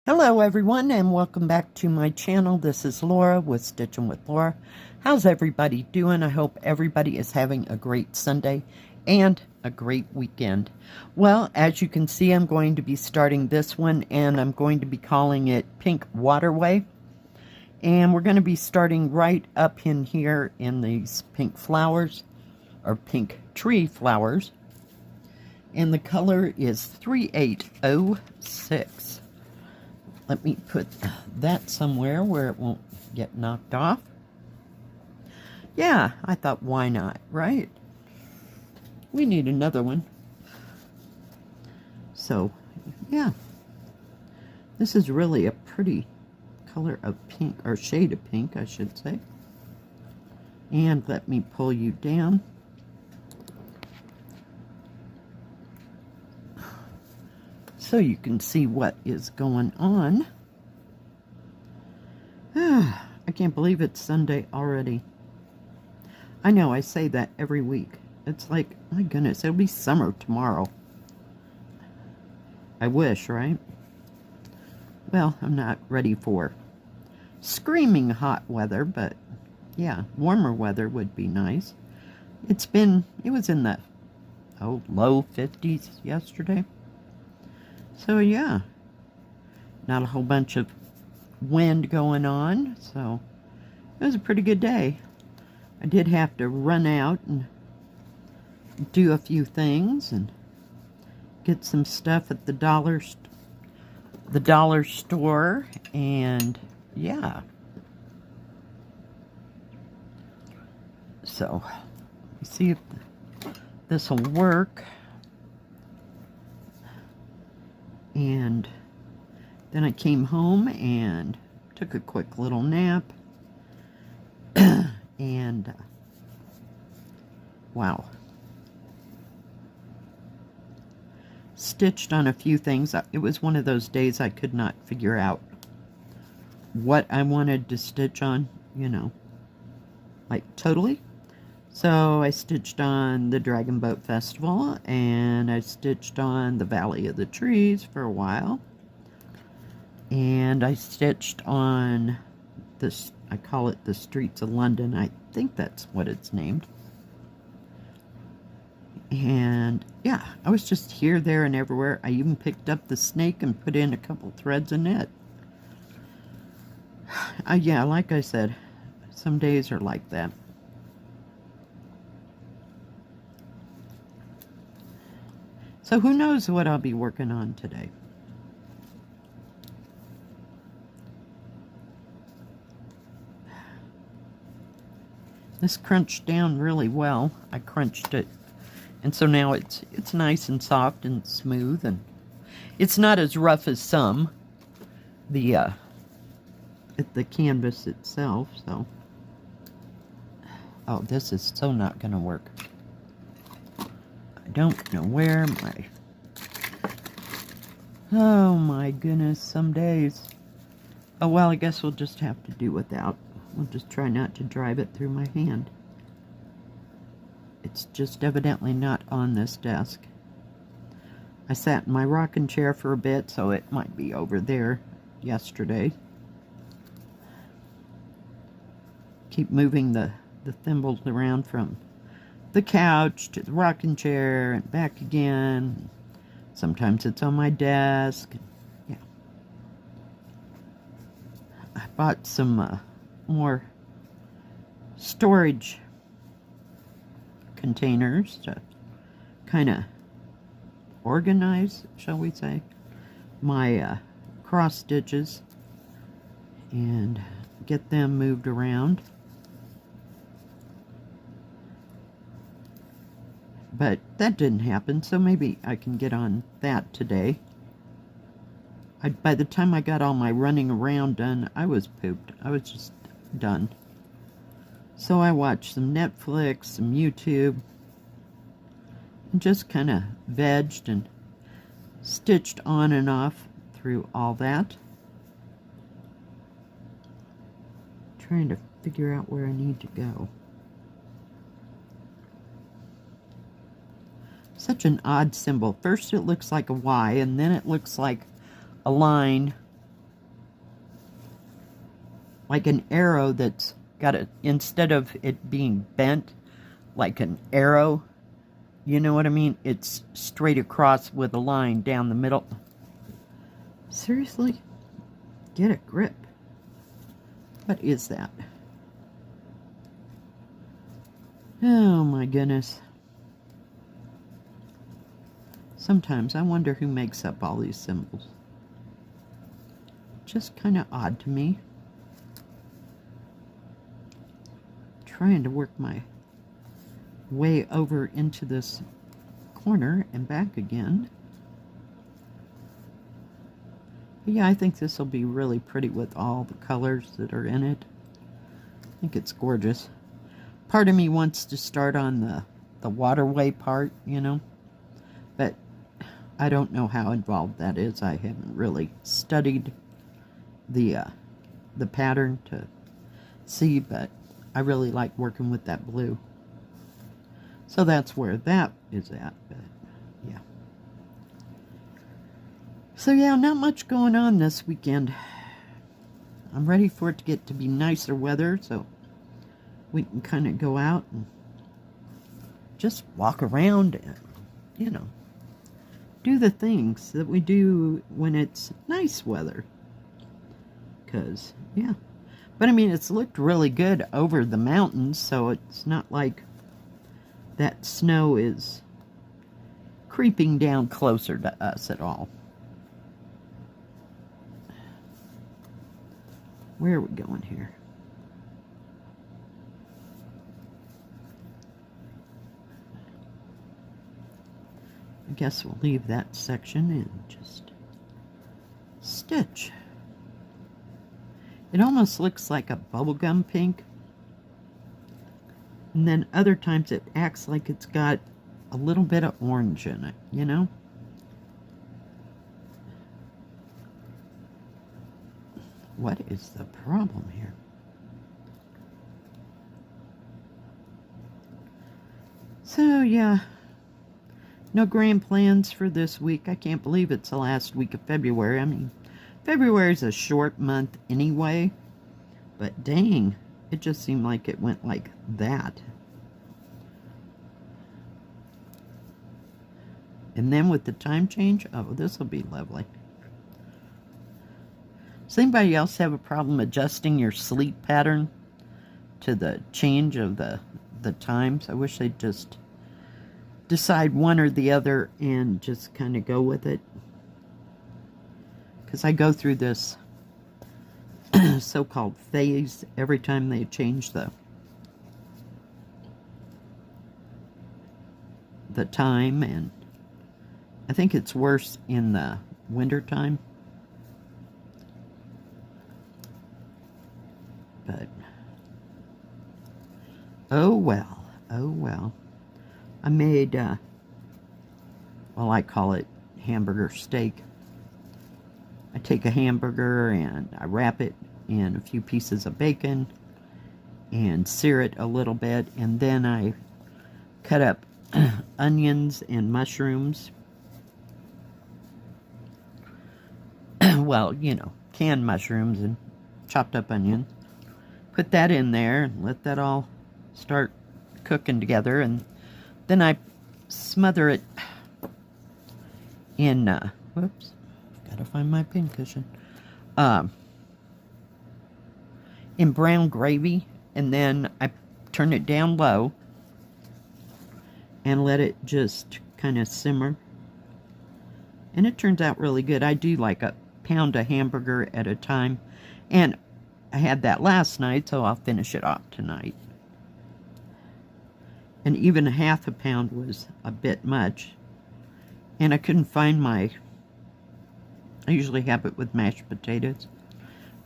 Hello everyone and welcome back to my channel. This is Laura with Stitchin with Laura. How's everybody doing? I hope everybody is having a great Sunday and a great weekend. Well, as you can see, I'm going to be starting this one and I'm going to be calling it Pink Waterway. And we're going to be starting right up in here in these pink flowers, or pink tree flowers. And the color is 3806. Let me put that somewhere where it won't get knocked off. Yeah, I thought, why not, right? We need another one. So, yeah. This is really a pretty color of pink, or shade of pink, I should say. And let me pull you down. So you can see what is going on. I can't believe it's Sunday already. I know, I say that every week. It's like, my goodness, it'll be summer tomorrow. I wish, right? Well, I'm not ready for screaming hot weather, but yeah, warmer weather would be nice. It was in the low 50s yesterday. So yeah, not a whole bunch of wind going on, so it was a pretty good day. I did have to run out and do a few things and get some stuff at the dollar store, and yeah. So, let's see if this will work. And then I came home and took a quick little nap. And wow. Stitched on a few things. It was one of those days I could not figure out what I wanted to stitch on, you know, like totally. So I stitched on the Dragon Boat Festival, and I stitched on the Valley of the Trees for a while. And I stitched on this, I call it the Streets of London. I think that's what it's named. And yeah, I was just here, there, and everywhere. I even picked up the snake and put in a couple threads in it. Yeah, like I said, some days are like that. So who knows what I'll be working on today. This crunched down really well. I crunched it, and so now it's nice and soft and smooth, and it's not as rough as some, the canvas itself. So, oh, this is so not going to work. I don't know where oh my goodness, some days. Oh well, I guess we'll just have to do without. We'll just try not to drive it through my hand. It's just evidently not on this desk. I sat in my rocking chair for a bit, so it might be over there yesterday. Keep moving the thimbles around from the couch to the rocking chair and back again. Sometimes it's on my desk. Yeah. I bought some more storage containers to kind of organize, shall we say, my cross stitches and get them moved around. But that didn't happen, so maybe I can get on that today. By the time I got all my running around done, I was pooped. I was just done. So I watched some Netflix, some YouTube, and just kind of vegged and stitched on and off through all that. Trying to figure out where I need to go. Such an odd symbol. First it looks like a Y, and then it looks like a line like an arrow that's got a, instead of it being bent like an arrow, you know what I mean? It's straight across with a line down the middle. Seriously? Get a grip. What is that? Oh my goodness. Sometimes I wonder who makes up all these symbols. Just kind of odd to me. Trying to work my way over into this corner and back again. But yeah, I think this will be really pretty with all the colors that are in it. I think it's gorgeous. Part of me wants to start on the waterway part, you know, but I don't know how involved that is. I haven't really studied the pattern to see, but I really like working with that blue. So that's where that is at, but yeah. So yeah, not much going on this weekend. I'm ready for it to get to be nicer weather so we can kind of go out and just walk around and, you know, do the things that we do when it's nice weather. Because, yeah. But I mean, it's looked really good over the mountains, so it's not like that snow is creeping down closer to us at all. Where are we going here? I guess we'll leave that section and just stitch. It almost looks like a bubblegum pink. And then other times it acts like it's got a little bit of orange in it, you know? What is the problem here? So, yeah. No grand plans for this week. I can't believe it's the last week of February. I mean, February is a short month anyway. But dang, it just seemed like it went like that. And then with the time change, oh, this will be lovely. Does anybody else have a problem adjusting your sleep pattern to the change of the times? I wish they'd just decide one or the other and just kind of go with it. Because I go through this so-called phase every time they change the time, and I think it's worse in the winter time. But oh well, oh well. I made, well, I call it hamburger steak. I take a hamburger and I wrap it in a few pieces of bacon and sear it a little bit, and then I cut up onions and mushrooms. Well, you know, canned mushrooms and chopped up onions. Put that in there and let that all start cooking together, and then I smother it in, whoops, gotta find my pincushion, in brown gravy, and then I turn it down low and let it just kind of simmer. And it turns out really good. I do like a pound of hamburger at a time, and I had that last night, so I'll finish it off tonight. And even a half a pound was a bit much. And I couldn't find I usually have it with mashed potatoes.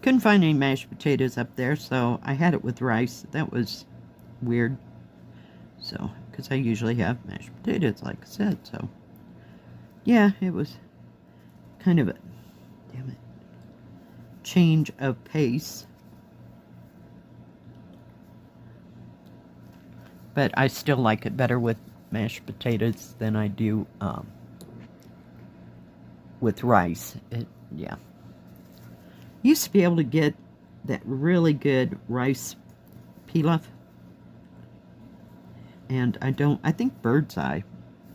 Couldn't find any mashed potatoes up there, so I had it with rice. That was weird. So, because I usually have mashed potatoes, like I said, so. Yeah, it was kind of a, damn it, change of pace. But I still like it better with mashed potatoes than I do with rice. Yeah. Used to be able to get that really good rice pilaf. And I think bird's eye.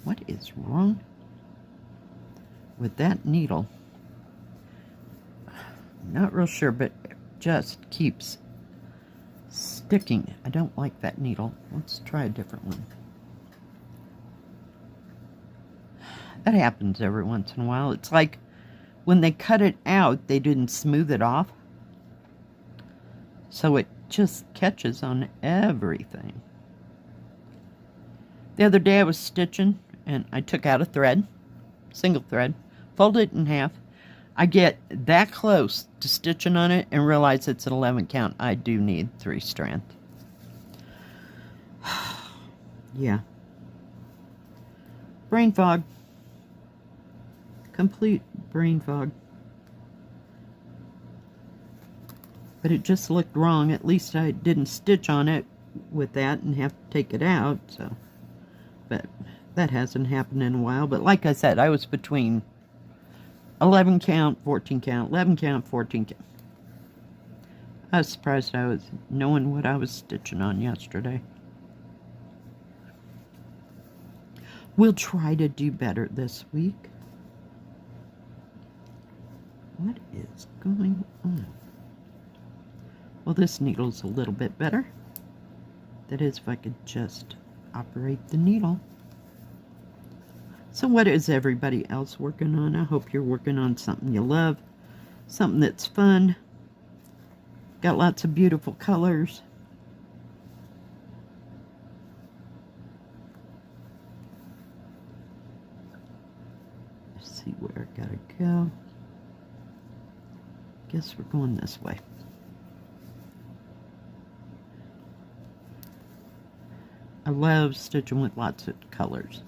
What is wrong with that needle? Not real sure, but it just keeps sticking. I don't like that needle. Let's try a different one. That happens every once in a while. It's like when they cut it out, they didn't smooth it off. So it just catches on everything. The other day I was stitching and I took out a thread, single thread, folded it in half. I get that close to stitching on it and realize it's an 11 count. I do need 3 strands. Yeah. Brain fog. Complete brain fog. But it just looked wrong. At least I didn't stitch on it with that and have to take it out. So, but that hasn't happened in a while. But like I said, I was between 11 count, 14 count, 11 count, 14 count. I was surprised I was knowing what I was stitching on yesterday. We'll try to do better this week. What is going on? Well, this needle's a little bit better. That is, if I could just operate the needle. So what is everybody else working on? I hope you're working on something you love, something that's fun, got lots of beautiful colors. Let's see where I gotta go. Guess we're going this way. I love stitching with lots of colors.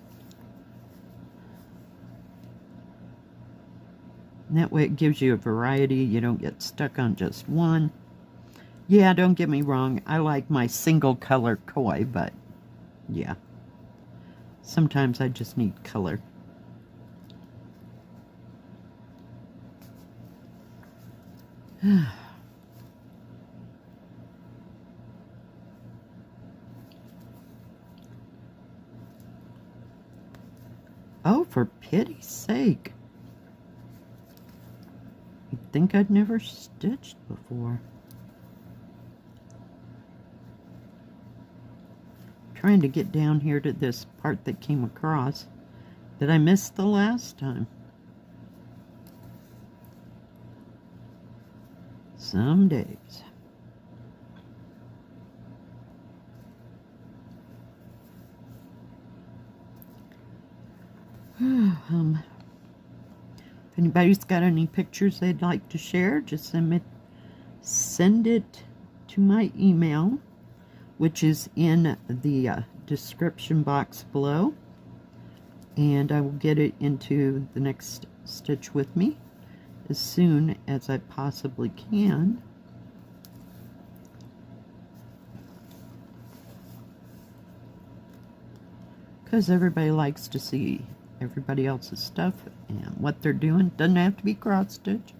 And that way it gives you a variety. You don't get stuck on just one. Yeah, don't get me wrong. I like my single color koi, but yeah. Sometimes I just need color. Oh, for pity's sake. You'd think I'd never stitched before. Trying to get down here to this part that came across that I missed the last time. Some days. If anybody's got any pictures they'd like to share, just send it to my email, which is in the description box below, and I will get it into the next stitch with me as soon as I possibly can. Because everybody likes to see everybody else's stuff and what they're doing. Doesn't have to be cross stitch.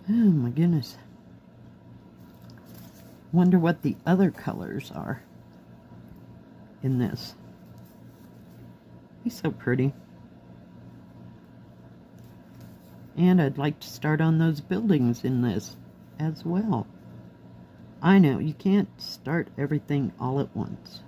Oh my goodness. Wonder what the other colors are in this. He's so pretty. And I'd like to start on those buildings in this as well. I know, you can't start everything all at once.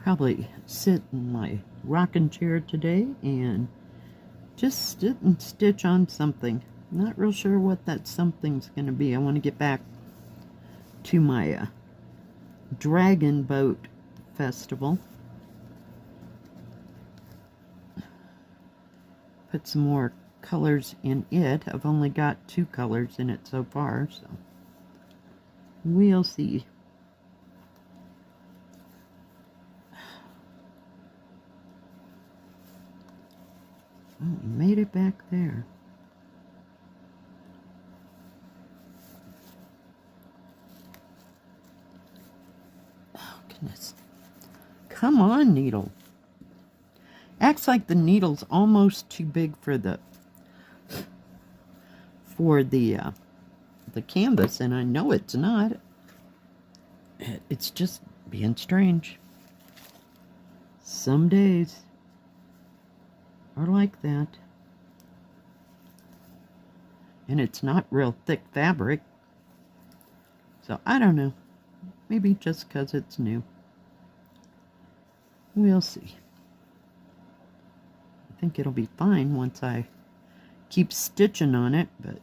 Probably sit in my rocking chair today and just sit and stitch on something. Not real sure what that something's going to be. I want to get back to my Dragon Boat Festival. put some more colors in it. I've only got 2 colors in it so far, so we'll see. Oh, we made it back there. Oh, goodness. Come on, needle. Acts like the needle's almost too big for the canvas, and I know it's not. It's just being strange. Some days are like that. And it's not real thick fabric. So I don't know. Maybe just because it's new. We'll see. I think it'll be fine once I keep stitching on it, but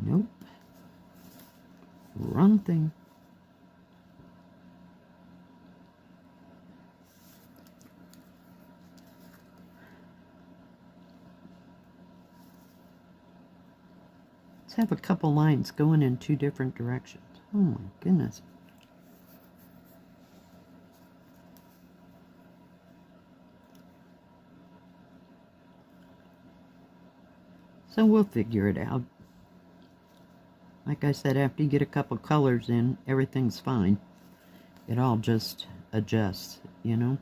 nope. Wrong thing. Let's have a couple lines going in 2 different directions. Oh my goodness. So we'll figure it out. Like I said, after you get a couple colors in, everything's fine. It all just adjusts, you know.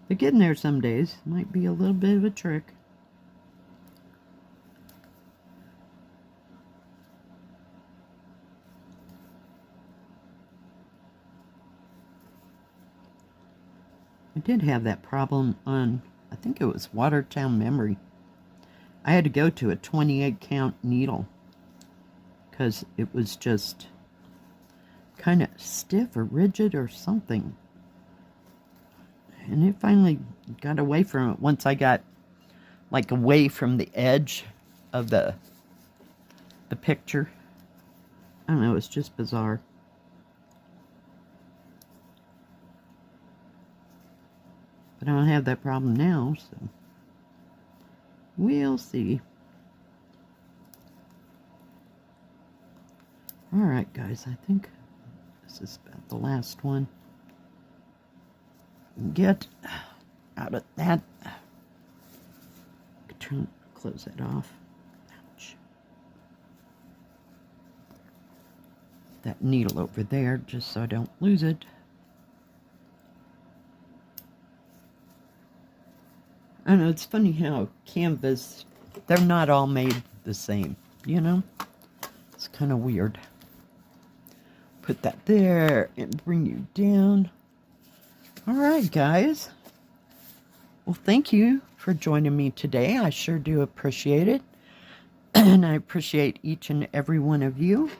But getting there some days might be a little bit of a trick. I did have that problem on, I think it was Watertown Memory. I had to go to a 28 count needle because it was just kind of stiff or rigid or something. And it finally got away from it once I got like away from the edge of the picture. I don't know, it was just bizarre. But I don't have that problem now, so we'll see. Alright guys, I think this is about the last one. Get out of that. Close that off. Ouch. That needle over there just so I don't lose it. I know, it's funny how canvas, they're not all made the same, you know? It's kind of weird. Put that there and bring you down. Alright, guys. Well, thank you for joining me today. I sure do appreciate it. And I appreciate each and every one of you.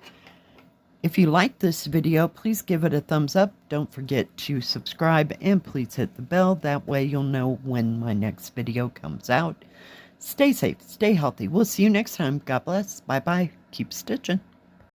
If you like this video, please give it a thumbs up. Don't forget to subscribe and please hit the bell. That way you'll know when my next video comes out. Stay safe, stay healthy. We'll see you next time. God bless. Bye-bye. Keep stitching.